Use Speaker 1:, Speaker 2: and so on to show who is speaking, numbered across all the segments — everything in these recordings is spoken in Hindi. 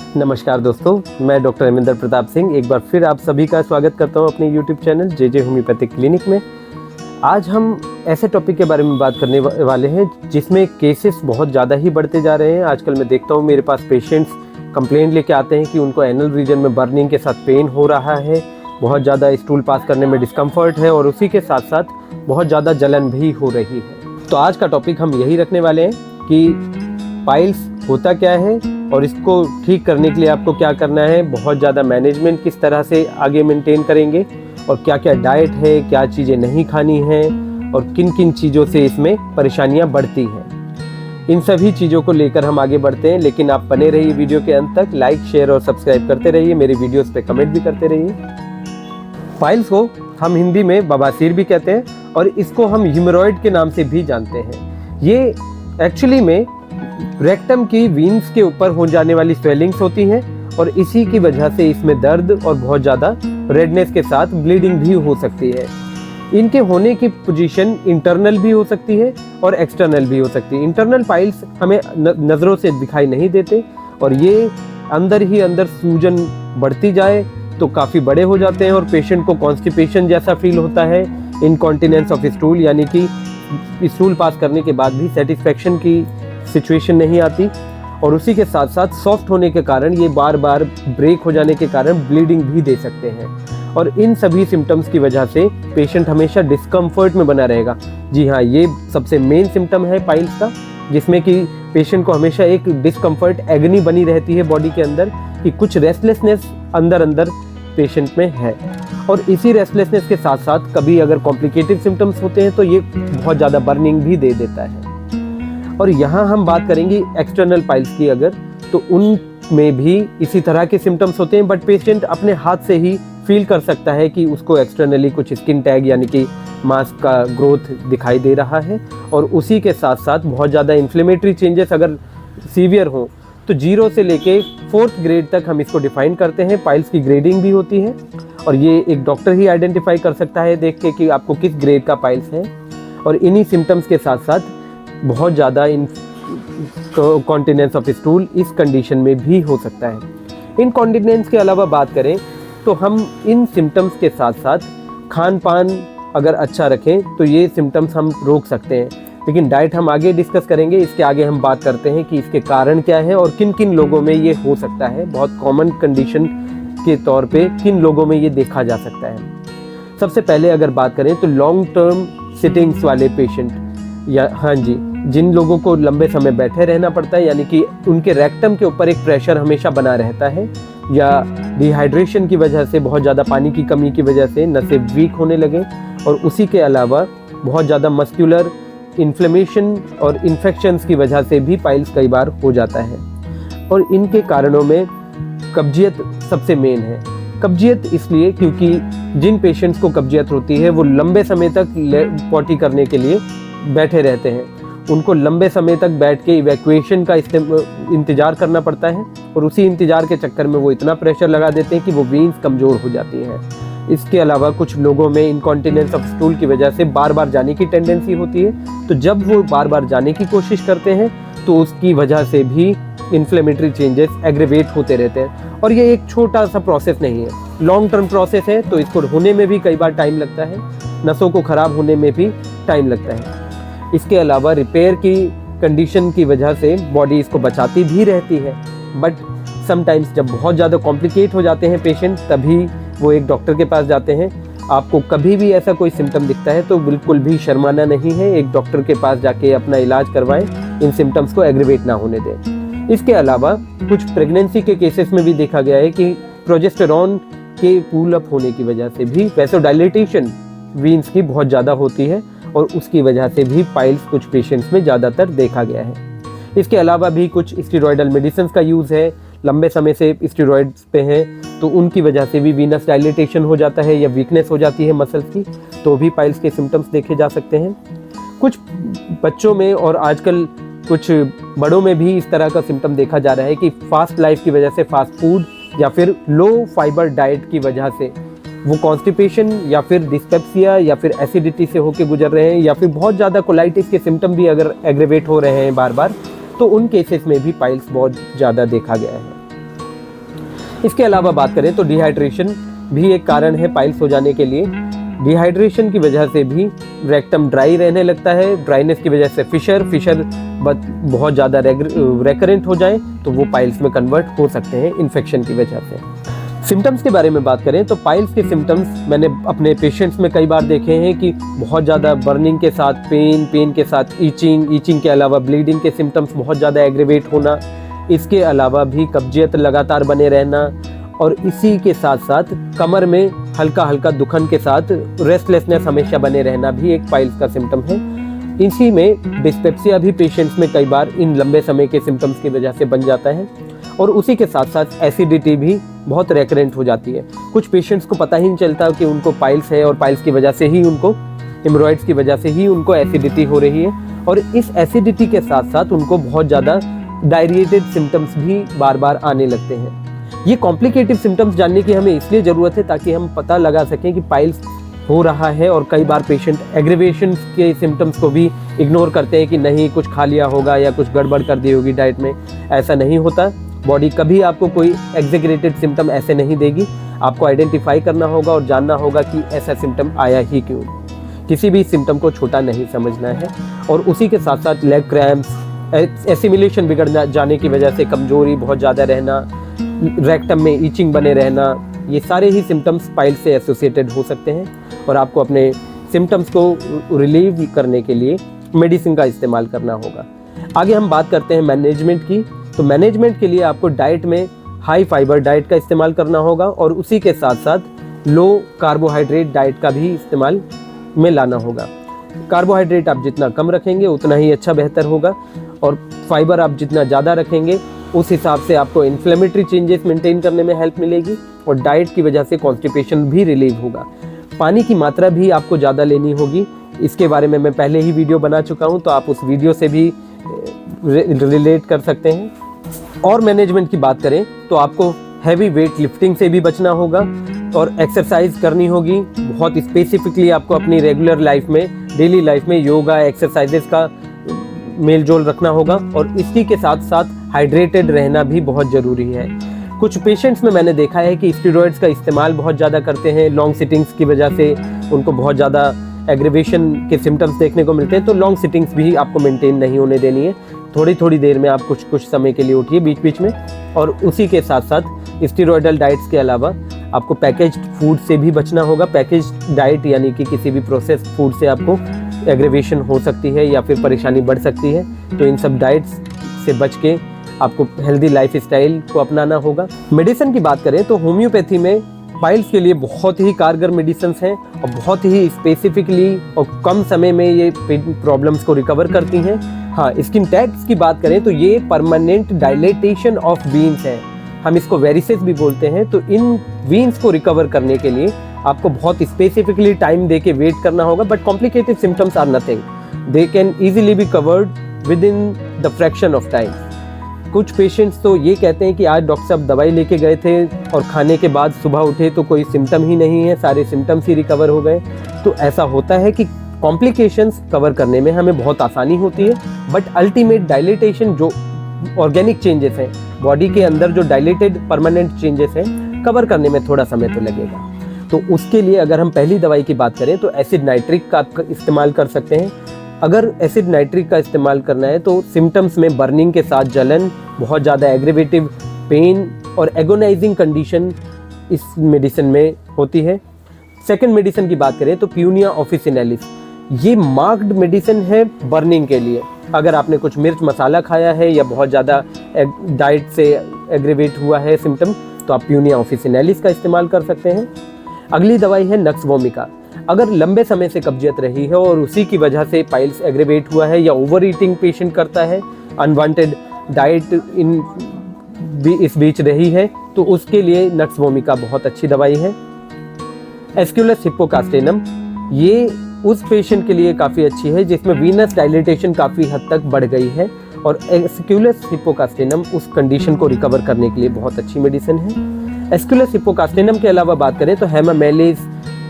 Speaker 1: नमस्कार दोस्तों, मैं डॉक्टर हेमेंद्र प्रताप सिंह एक बार फिर आप सभी का स्वागत करता हूं अपने YouTube चैनल जे होम्योपैथिक क्लिनिक में। आज हम ऐसे टॉपिक के बारे में बात करने वाले हैं जिसमें केसेस बहुत ज़्यादा ही बढ़ते जा रहे हैं। आजकल मैं देखता हूं मेरे पास पेशेंट्स कंप्लेंट लेके आते हैं कि उनको एनल रीजन में बर्निंग के साथ पेन हो रहा है, बहुत ज़्यादा स्टूल पास करने में डिस्कम्फर्ट है और उसी के साथ साथ बहुत ज़्यादा जलन भी हो रही है। तो आज का टॉपिक हम यही रखने वाले हैं कि पाइल्स होता क्या है और इसको ठीक करने के लिए आपको क्या करना है, बहुत ज़्यादा मैनेजमेंट किस तरह से आगे मेंटेन करेंगे और क्या क्या डाइट है, क्या चीज़ें नहीं खानी हैं और किन किन चीज़ों से इसमें परेशानियां बढ़ती हैं। इन सभी चीज़ों को लेकर हम आगे बढ़ते हैं, लेकिन आप बने रहिए वीडियो के अंत तक। लाइक, शेयर और सब्सक्राइब करते रहिए, मेरे वीडियोस पे कमेंट भी करते रहिए। पाइल्स को हम हिंदी में बवासीर भी कहते हैं और इसको हम हीमोरॉइड के नाम से भी जानते हैं। ये एक्चुअली में रेक्टम की वीन्स के ऊपर हो जाने वाली स्वेलिंग्स होती हैं और इसी की वजह से इसमें दर्द और बहुत ज़्यादा रेडनेस के साथ ब्लीडिंग भी हो सकती है। इनके होने की पोजीशन इंटरनल भी हो सकती है और एक्सटर्नल भी हो सकती है। इंटरनल पाइल्स हमें नज़रों से दिखाई नहीं देते और ये अंदर ही अंदर सूजन बढ़ती जाए तो काफ़ी बड़े हो जाते हैं और पेशेंट को कॉन्स्टिपेशन जैसा फील होता है, इनकॉन्टिनेंस ऑफ स्टूल, यानी कि स्टूल पास करने के बाद भी सेटिस्फेक्शन की सिचुएशन नहीं आती और उसी के साथ साथ सॉफ्ट होने के कारण ये बार बार ब्रेक हो जाने के कारण ब्लीडिंग भी दे सकते हैं। और इन सभी सिम्टम्स की वजह से पेशेंट हमेशा डिस्कम्फर्ट में बना रहेगा। जी हाँ, ये सबसे मेन सिम्टम है पाइल्स का, जिसमें कि पेशेंट को हमेशा एक डिस्कम्फर्ट एगनी बनी रहती है बॉडी के अंदर कि कुछ रेस्टलेसनेस अंदर अंदर पेशेंट में है। और इसी रेस्टलेसनेस के साथ साथ कभी अगर कॉम्प्लिकेटेड सिम्टम्स होते हैं तो ये बहुत ज़्यादा बर्निंग भी दे देता है। और यहाँ हम बात करेंगे एक्सटर्नल पाइल्स की अगर, तो उनमें भी इसी तरह के सिम्टम्स होते हैं, बट पेशेंट अपने हाथ से ही फील कर सकता है कि उसको एक्सटर्नली कुछ स्किन टैग यानी कि मांस का ग्रोथ दिखाई दे रहा है। और उसी के साथ साथ बहुत ज़्यादा इन्फ्लेमेटरी चेंजेस अगर सीवियर हो तो 0 से लेके 4th ग्रेड तक हम इसको डिफाइन करते हैं। पाइल्स की ग्रेडिंग भी होती है और ये एक डॉक्टर ही आइडेंटिफाई कर सकता है देख के कि आपको किस ग्रेड का पाइल्स है। और इन्हीं सिम्टम्स के साथ साथ बहुत ज़्यादा इनकॉन्टिनेंस ऑफ स्टूल इस कंडीशन में भी हो सकता है। इनकॉन्टिनेंस के अलावा बात करें तो हम इन सिम्टम्स के साथ साथ खान पान अगर अच्छा रखें तो ये सिम्टम्स हम रोक सकते हैं। लेकिन डाइट हम आगे डिस्कस करेंगे, इसके आगे हम बात करते हैं कि इसके कारण क्या है और किन किन लोगों में ये हो सकता है, बहुत कॉमन कंडीशन के तौर पे किन लोगों में ये देखा जा सकता है। सबसे पहले अगर बात करें तो लॉन्ग टर्म सिटिंग्स वाले पेशेंट, या हाँ जी, जिन लोगों को लंबे समय बैठे रहना पड़ता है, यानी कि उनके रेक्टम के ऊपर एक प्रेशर हमेशा बना रहता है, या डिहाइड्रेशन की वजह से, बहुत ज़्यादा पानी की कमी की वजह से नसें वीक होने लगे, और उसी के अलावा बहुत ज़्यादा मस्कुलर इन्फ्लेमेशन और इन्फेक्शंस की वजह से भी पाइल्स कई बार हो जाता है। और इनके कारणों में कब्जियत सबसे मेन है। कब्जियत इसलिए क्योंकि जिन पेशेंट्स को कब्जियत होती है वो लंबे समय तक पॉटी करने के लिए बैठे रहते हैं, उनको लंबे समय तक बैठ के इवैक्यूएशन का इंतज़ार करना पड़ता है और उसी इंतज़ार के चक्कर में वो इतना प्रेशर लगा देते हैं कि वो वीन्स कमज़ोर हो जाती हैं। इसके अलावा कुछ लोगों में इनकॉन्टिनेंस ऑफ स्टूल की वजह से बार बार जाने की टेंडेंसी होती है, तो जब वो बार बार जाने की कोशिश करते हैं तो उसकी वजह से भी इन्फ्लेमेटरी चेंजेस एग्रेवेट होते रहते हैं। और ये एक छोटा सा प्रोसेस नहीं है, लॉन्ग टर्म प्रोसेस है, तो इसको होने में भी कई बार टाइम लगता है, नसों को ख़राब होने में भी टाइम लगता है। इसके अलावा रिपेयर की कंडीशन की वजह से बॉडी इसको बचाती भी रहती है, बट समटाइम्स जब बहुत ज़्यादा कॉम्प्लिकेट हो जाते हैं पेशेंट तभी वो एक डॉक्टर के पास जाते हैं। आपको कभी भी ऐसा कोई सिम्टम दिखता है तो बिल्कुल भी शर्माना नहीं है, एक डॉक्टर के पास जाके अपना इलाज करवाएं, इन सिम्टम्स को एग्रीवेट ना होने दें। इसके अलावा कुछ प्रेगनेंसी के केसेस में भी देखा गया है कि प्रोजेस्टेरॉन के पूल अप होने की वजह से भी वैसोडाइलेटेशन वीन्स की बहुत ज़्यादा होती है और उसकी वजह से भी पाइल्स कुछ पेशेंट्स में ज़्यादातर देखा गया है। इसके अलावा भी कुछ स्टेरॉयडल मेडिसिन का यूज़ है, लंबे समय से स्टेरॉइड्स पे हैं तो उनकी वजह से भी वीनस डायलिटेशन हो जाता है या वीकनेस हो जाती है मसल्स की, तो भी पाइल्स के सिम्टम्स देखे जा सकते हैं। कुछ बच्चों में और आजकल कुछ बड़ों में भी इस तरह का सिम्टम देखा जा रहा है कि फास्ट लाइफ की वजह से, फास्ट फूड या फिर लो फाइबर डाइट की वजह से वो कॉन्स्टिपेशन या फिर डिस्पेप्सिया या फिर एसिडिटी से होके गुजर रहे हैं, या फिर बहुत ज़्यादा कोलाइटिस के सिम्टम भी अगर एग्रेवेट हो रहे हैं बार बार, तो उन केसेस में भी पाइल्स बहुत ज़्यादा देखा गया है। इसके अलावा बात करें तो डिहाइड्रेशन भी एक कारण है पाइल्स हो जाने के लिए। डिहाइड्रेशन की वजह से भी रेक्टम ड्राई रहने लगता है। ड्राइनेस की वजह से फिशर बहुत ज़्यादा रेकरेंट हो जाए तो वो पाइल्स में कन्वर्ट हो सकते हैं इन्फेक्शन की वजह से। सिम्टम्स के बारे में बात करें तो पाइल्स के सिम्टम्स मैंने अपने पेशेंट्स में कई बार देखे हैं कि बहुत ज़्यादा बर्निंग के साथ पेन के साथ ईचिंग के अलावा ब्लीडिंग के सिम्टम्स बहुत ज़्यादा एग्रीवेट होना, इसके अलावा भी कब्जियत लगातार बने रहना और इसी के साथ साथ कमर में हल्का दुखन के साथ रेस्टलेसनेस हमेशा बने रहना भी एक पाइल्स का सिम्टम है। इसी में डिस्पेप्सिया भी पेशेंट्स में कई बार इन लंबे समय के सिम्टम्स की वजह से बन जाता है और उसी के साथ साथ एसिडिटी भी बहुत रेकरेंट हो जाती है। कुछ पेशेंट्स को पता ही नहीं चलता कि उनको पाइल्स है और पाइल्स की वजह से ही उनको हेमोरॉइड्स की वजह से ही उनको एसिडिटी हो रही है और इस एसिडिटी के साथ साथ उनको बहुत ज़्यादा डायरिएटेड सिम्टम्स भी बार बार आने लगते हैं। ये कॉम्प्लिकेटेड सिम्टम्स जानने की हमें इसलिए ज़रूरत है ताकि हम पता लगा सकें कि पाइल्स हो रहा है और कई बार पेशेंट एग्रीवेशन के सिम्टम्स को भी इग्नोर करते हैं कि नहीं कुछ खा लिया होगा या कुछ गड़बड़ कर दी होगी डाइट में। ऐसा नहीं होता, बॉडी कभी आपको कोई एग्जेगरेटेड सिम्टम ऐसे नहीं देगी। आपको आइडेंटिफाई करना होगा और जानना होगा कि ऐसा सिम्टम आया ही क्यों। किसी भी सिम्टम को छोटा नहीं समझना है और उसी के साथ साथ लेग क्रैम्प्स, एसिमिलेशन बिगड़ जाने की वजह से कमजोरी बहुत ज़्यादा रहना, रेक्टम में ईचिंग बने रहना, ये सारे ही सिम्टम्स पाइल्स से एसोसिएटेड हो सकते हैं और आपको अपने सिम्टम्स को रिलीव करने के लिए मेडिसिन का इस्तेमाल करना होगा। आगे हम बात करते हैं मैनेजमेंट की। तो मैनेजमेंट के लिए आपको डाइट में हाई फाइबर डाइट का इस्तेमाल करना होगा और उसी के साथ साथ लो कार्बोहाइड्रेट डाइट का भी इस्तेमाल में लाना होगा। कार्बोहाइड्रेट आप जितना कम रखेंगे उतना ही अच्छा बेहतर होगा और फाइबर आप जितना ज़्यादा रखेंगे उस हिसाब से आपको इन्फ्लेमेटरी चेंजेस मेंटेन करने में हेल्प मिलेगी और डाइट की वजह से कॉन्स्टिपेशन भी रिलीव होगा। पानी की मात्रा भी आपको ज़्यादा लेनी होगी। इसके बारे में मैं पहले ही वीडियो बना चुका हूँ तो आप उस वीडियो से भी रिलेट कर सकते हैं। और मैनेजमेंट की बात करें तो आपको हैवी वेट लिफ्टिंग से भी बचना होगा और एक्सरसाइज करनी होगी। बहुत स्पेसिफिकली आपको अपनी रेगुलर लाइफ में, डेली लाइफ में योगा एक्सरसाइजेस का मेल जोल रखना होगा और इसी के साथ साथ हाइड्रेटेड रहना भी बहुत ज़रूरी है। कुछ पेशेंट्स में मैंने देखा है कि स्टेरॉइड्स का इस्तेमाल बहुत ज़्यादा करते हैं, लॉन्ग सिटिंग्स की वजह से उनको बहुत ज़्यादा एग्रीवेशन के सिम्टम्स देखने को मिलते हैं। तो लॉन्ग सिटिंग्स भी आपको मेंटेन नहीं होने देनी है। थोड़ी देर में आप कुछ समय के लिए उठिए बीच में और उसी के साथ साथ स्टेरॉइडल डाइट्स के अलावा आपको पैकेज्ड फूड से भी बचना होगा। पैकेज्ड डाइट यानी कि किसी भी प्रोसेस्ड फूड से आपको एग्रीवेशन हो सकती है या फिर परेशानी बढ़ सकती है। तो इन सब डाइट्स से बच के आपको हेल्दी लाइफ स्टाइल को अपनाना होगा। मेडिसिन की बात करें तो होम्योपैथी में पाइल्स के लिए बहुत ही कारगर मेडिसिन हैं और बहुत ही स्पेसिफिकली और कम समय में ये प्रॉब्लम्स को रिकवर करती हैं। हाँ, स्किन टैग्स की बात करें तो ये परमानेंट डायलेटेशन ऑफ वीन्स है, हम इसको वेरिसेस भी बोलते हैं। तो इन वीन्स को रिकवर करने के लिए आपको बहुत स्पेसिफिकली टाइम दे के वेट करना होगा। But complicated symptoms are nothing, they can easily be covered with in the fraction of time. कुछ पेशेंट्स तो ये कहते हैं कि आज डॉक्टर साहब दवाई लेके गए थे और खाने के बाद सुबह उठे तो कोई सिम्टम ही नहीं है, सारे सिम्टम्स ही रिकवर हो गए। तो ऐसा होता है कि कॉम्प्लिकेशंस कवर करने में हमें बहुत आसानी होती है, बट अल्टीमेट डायलेटेशन जो ऑर्गेनिक चेंजेस हैं बॉडी के अंदर, जो डायलेटेड परमानेंट चेंजेस हैं, कवर करने में थोड़ा समय तो लगेगा। तो उसके लिए अगर हम पहली दवाई की बात करें तो एसिड नाइट्रिक का इस्तेमाल कर सकते हैं। अगर एसिड नाइट्रिक का इस्तेमाल करना है तो सिम्टम्स में बर्निंग के साथ जलन, बहुत ज़्यादा एग्रीवेटिव पेन और एगोनाइजिंग कंडीशन इस मेडिसिन में होती है। सेकेंड मेडिसिन की बात करें तो प्यूनिया ऑफिसिनेलिस, ये मार्क्ड मेडिसिन है बर्निंग के लिए। अगर आपने कुछ मिर्च मसाला खाया है या बहुत ज़्यादा डाइट से एग्रीवेट हुआ है सिम्टम तो आप प्यूनिया ऑफिसिनेलिस का इस्तेमाल कर सकते हैं। अगली दवाई है नक्स वोमिका। अगर लंबे समय से कब्जियत रही है और उसी की वजह से पाइल्स एग्रीवेट हुआ है या ओवर ईटिंग पेशेंट करता है, अनवांटेड डाइट इस बीच रही है, तो उसके लिए नक्स वोमिका बहुत अच्छी दवाई है। एस्क्यूलस हिप्पोकास्टेनम, ये उस पेशेंट के लिए काफ़ी अच्छी है जिसमें वीनस डायलिटेशन काफ़ी हद तक बढ़ गई है और एस्क्यूलस हिप्पोकास्टेनम उस कंडीशन को रिकवर करने के लिए बहुत अच्छी मेडिसिन है। एस्क्यूलस हिप्पोकास्टेनम के अलावा बात करें तो हेमामेलिस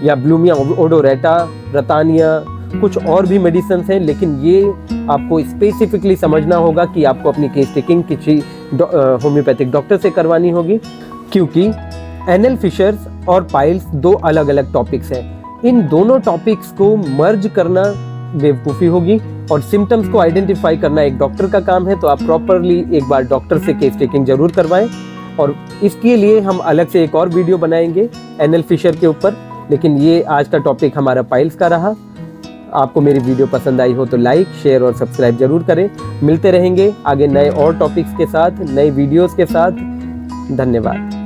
Speaker 1: या ब्लूमिया ओडोरेटा, रतानिया, कुछ और भी मेडिसिन हैं, लेकिन ये आपको स्पेसिफिकली समझना होगा कि आपको अपनी केस टेकिंग किसी होम्योपैथिक डॉक्टर से करवानी होगी। क्योंकि एनएल फिशर्स और पाइल्स दो अलग अलग टॉपिक्स हैं। इन दोनों टॉपिक्स को मर्ज करना बेवकूफ़ी होगी और सिम्टम्स को आइडेंटिफाई करना एक डॉक्टर का काम है। तो आप प्रॉपरली एक बार डॉक्टर से केस टेकिंग जरूर करवाएं और इसके लिए हम अलग से एक और वीडियो बनाएंगे एनएल फिशर के ऊपर। लेकिन ये आज का टॉपिक हमारा पाइल्स का रहा। आपको मेरी वीडियो पसंद आई हो तो लाइक, शेयर और सब्सक्राइब जरूर करें। मिलते रहेंगे आगे नए और टॉपिक्स के साथ, नए वीडियोस के साथ। धन्यवाद।